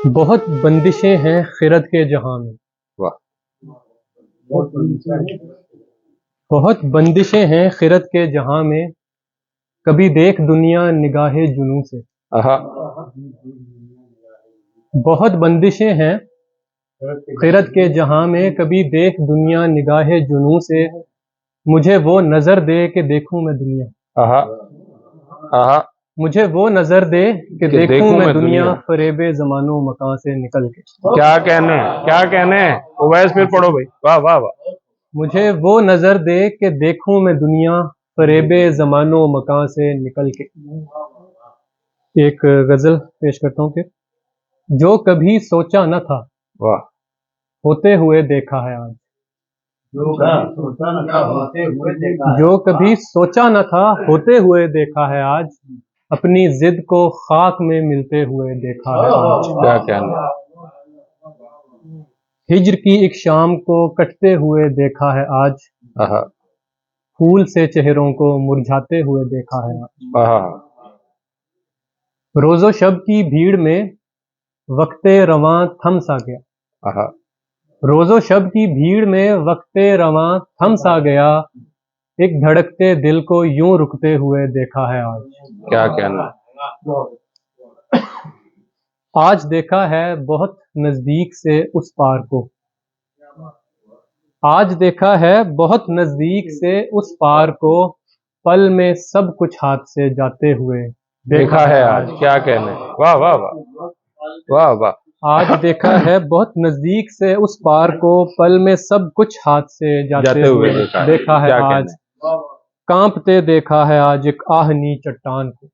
بہت بندشیں ہیں خرد کے جہاں میں، بہت بندشیں ہیں خرد کے جہاں میں، کبھی دیکھ دنیا نگاہ جنوں سے۔ بہت بندشیں ہیں خرد کے جہاں میں، کبھی دیکھ دنیا نگاہ جنوں سے، مجھے وہ نظر دے کہ دیکھوں میں دنیا، مجھے وہ نظر دے کہ دیکھوں میں دنیا فریب زمان و مکان سے نکل کے۔ کیا کہنے ہیں اویس، پھر پڑھو بھائی، واہ واہ واہ۔ مجھے وہ نظر دے کہ دیکھوں میں دنیا فریب زمان و مکان سے نکل کے۔ ایک غزل پیش کرتا ہوں کہ جو کبھی سوچا نہ تھا واہ، ہوتے ہوئے دیکھا ہے آج، جو کبھی سوچا نہ تھا ہوتے ہوئے دیکھا ہے آج، اپنی ضد کو خاک میں ملتے ہوئے دیکھا ہے آج۔ کیا کہنا، ہجر کی ایک شام کو کٹتے ہوئے دیکھا ہے آج، پھول سے چہروں کو مرجھاتے ہوئے دیکھا ہے آج۔ روز و شب کی بھیڑ میں وقت رواں تھم سا گیا، روز و شب کی بھیڑ میں وقت رواں تھم سا گیا، ایک دھڑکتے دل کو یوں رکتے ہوئے دیکھا ہے آج۔ کیا کہنا، آج دیکھا ہے بہت نزدیک سے اس پار کو، آج دیکھا ہے بہت نزدیک سے اس پار کو، پل میں سب کچھ ہاتھ سے جاتے ہوئے دیکھا ہے آج۔ کیا کہنے، واہ واہ واہ واہ واہ۔ آج دیکھا ہے بہت نزدیک سے اس پار کو، پل میں سب کچھ ہاتھ سے جاتے ہوئے دیکھا ہے آج۔ کانپتے دیکھا ہے آج ایک آہنی چٹان کو،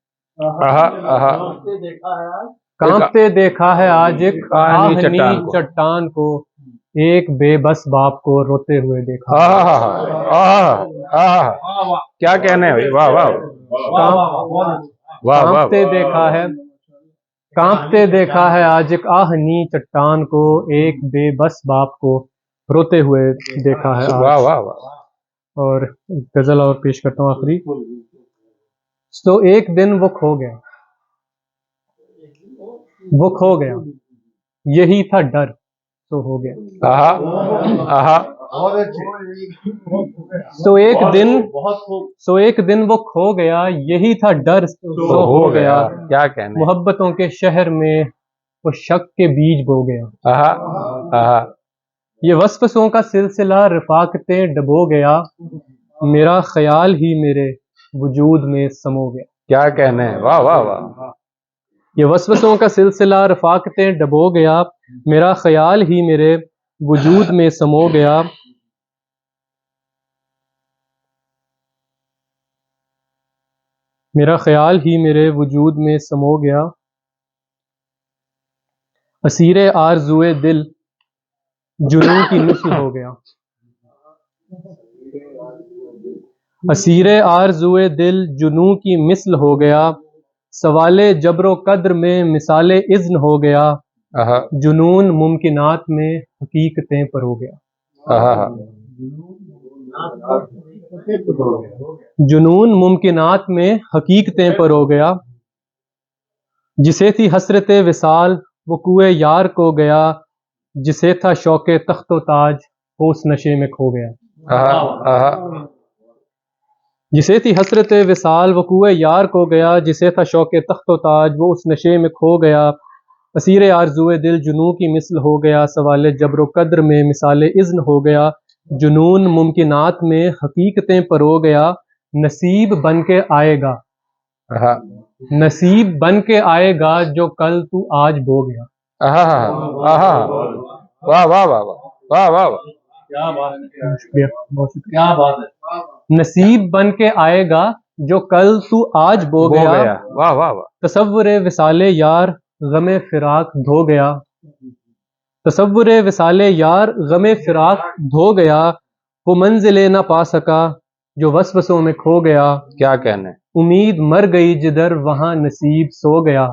کانپتے دیکھا ہے آج ایک آہنی چٹان کو، ایک بے بس باپ کو روتے ہوئے دیکھا۔ کیا کہنے، واہ واہ واہ۔ کانپتے دیکھا ہے، کانپتے دیکھا ہے آج ایک آہنی چٹان کو، ایک بے بس باپ کو روتے ہوئے دیکھا ہے آج۔ واہ واہ واہ۔ اور غزل اور پیش کرتا ہوں آخری۔ تو ایک دن وہ کھو گیا، وہ کھو گیا، یہی تھا ڈر تو ہو گیا۔ تو ایک دن وہ کھو گیا، یہی تھا ڈر تو ہو گیا۔ کیا کہنے، محبتوں کے شہر میں وہ شک کے بیج بو گیا، یہ وسوسوں کا سلسلہ رفاقتیں ڈبو گیا، میرا خیال ہی میرے وجود میں سمو گیا۔ کیا کہنے، واہ واہ واہ۔ یہ وسوسوں کا سلسلہ رفاقتیں ڈبو گیا، میرا خیال ہی میرے وجود میں سمو گیا، میرا خیال ہی میرے وجود میں سمو گیا، اسیر آرزوئے دل جنوں کی مثل ہو گیا، اسیر آرزوئے دل جنوں کی مثل ہو گیا، سوال جبر و قدر میں مثال اذن ہو گیا، جنون ممکنات میں حقیقتیں پر ہو گیا، جنون ممکنات میں حقیقتیں پر ہو گیا، جسے تھی حسرت وصال وہ کوئے یار کو گیا، جسے تھا شوق تخت و تاج وہ اس نشے میں کھو گیا، جسے تھی حسرت وصال وہ کوئے یار کو گیا، جسے تھا شوق تخت و تاج وہ اس نشے میں کھو گیا، اسیر آرزوئے دل جنوں کی مثل ہو گیا، سوال جبر و قدر میں مثال اذن ہو گیا، جنون ممکنات میں حقیقتیں پرو گیا، نصیب بن کے آئے گا، نصیب بن کے آئے گا جو کل تو آج بو گیا۔ واہ واہ واہ واہ واہ واہ۔ شکریہ، بہت شکریہ۔ نصیب بن کے آئے گا جو کل تو آج بو گیا، واہ واہ واہ۔ تصور وصال یار غم فراق دھو گیا، تصور وصال یار غم فراق دھو گیا، وہ منزل نہ پا سکا جو وسوسوں میں کھو گیا، کیا کہنے، امید مر گئی جدھر وہاں نصیب سو گیا،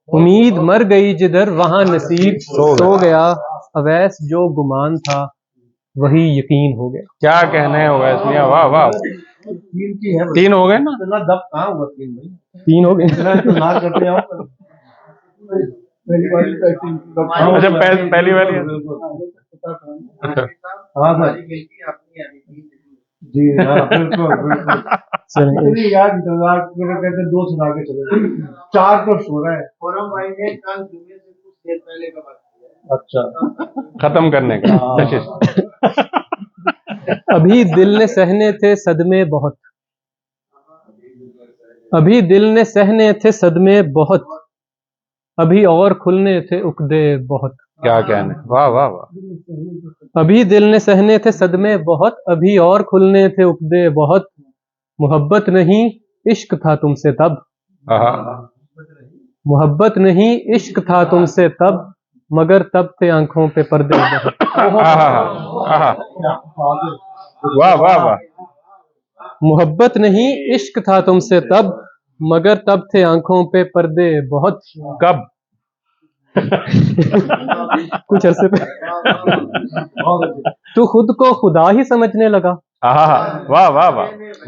امید مر گئی جدھر وہاں نصیب سو گیا، اویس جو گمان تھا وہی یقین ہو گیا۔ کیا کہنے اویس میاں، واہ واہ۔ تین ہو گئے نا، تین ہو گئے۔ اچھا پہلی والی ہے۔ ہاں سر جی ہاں بالکل بالکل اتنی یاد انتظار کہتے 2 سنا کے چلے 4 تو سو رہا ہے فورم بھائی نے کل جمعے سے کچھ دیر پہلے کا بات کیا۔ اچھا ختم کرنے کا کشش۔ ابھی دل نے سہنے تھے صدمے بہت، ابھی دل نے سہنے تھے صدمے بہت، ابھی اور کھلنے تھے عقدے بہت۔ کیا کہنے، واہ واہ واہ۔ ابھی دل نے سہنے تھے صدمے بہت، ابھی اور کھلنے تھے عقدے بہت، محبت نہیں عشق تھا تم سے تب، محبت نہیں عشق تھا تم سے تب، مگر تب تھے آنکھوں پہ پردے بہت۔ واہ واہ واہ۔ محبت نہیں عشق تھا تم سے تب، مگر تب تھے آنکھوں پہ پردے بہت۔ کب؟ کچھ عرصے پہ تو خود کو خدا ہی سمجھنے لگا، واہ واہ واہ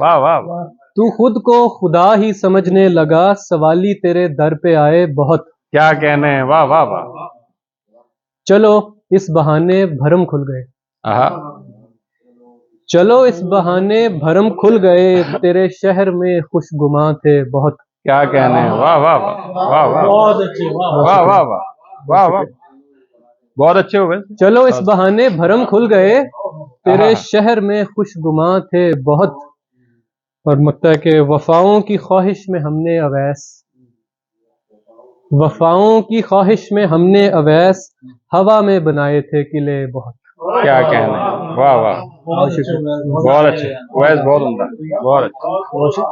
واہ واہ واہ۔ تو خود کو خدا ہی سمجھنے لگا، سوالی تیرے در پہ آئے بہت۔ کیا کہنے، واہ واہ واہ۔ چلو اس بہانے بھرم کھل گئے، چلو اس بہانے بھرم کھل گئے، تیرے شہر میں خوش گماں تھے بہت۔ کیا کہنے، واہ واہ واہ واہ واہ بہت اچھے واہ واہ واہ واہ واہ۔ بہت اچھے ہو گئے۔ چلو اس بہانے بھرم کھل گئے، تیرے شہر میں خوش گماں تھے بہت۔ اور مکتا ہے کہ وفاؤں کی خواہش میں ہم نے اویس، وفاؤں کی خواہش میں ہم نے اویس، ہوا میں بنائے تھے قلعے بہت۔ کیا کہنے، واہ واہ، بہت اچھے، ویس بہت عمدہ، بہت اچھا۔